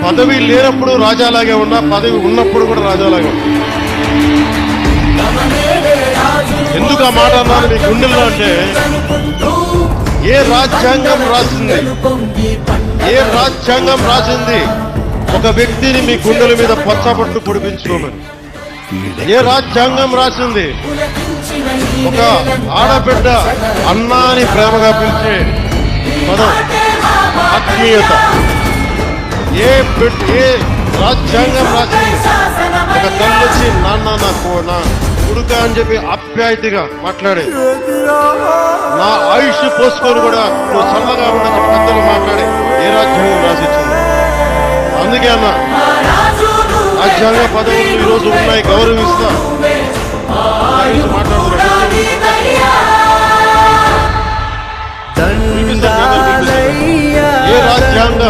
పదవి లేనప్పుడు రాజాలాగే ఉన్నా, పదవి ఉన్నప్పుడు కూడా రాజాలాగే ఉన్నా. ఎందుకు ఆ మాట అన్నాను మీ గుండెల్లో అంటే, ఏ రాజ్యాంగం రాసింది, ఏ రాజ్యాంగం రాసింది ఒక వ్యక్తిని మీ గుండెల మీద పచ్చబట్టు పొడిపించుకోమని? ఏ రాజ్యాంగం రాసింది ఒక ఆడబిడ్డ అన్నా అని ప్రేమగా పిలిచే పదం ఆత్మీయత? ఏ రాజ్యాంగం రాసింది ఒక తల్లి వచ్చి నాన్న నా కొడుక అని చెప్పి ఆప్యాయతగా మాట్లాడే, నా ఆయుష్ పోసుకొని కూడా నువ్వు చల్లగా ఉండని పెద్దలు మాట్లాడే ఏ రాజ్యాంగం రాసిచ్చింది? అందుకే అన్న, రాజ్యాంగ పదవులు ఈరోజు ఉన్నాయి, గౌరవిస్తా మాట్లాడుతున్నాడు. ఏ రాజ్యాంగ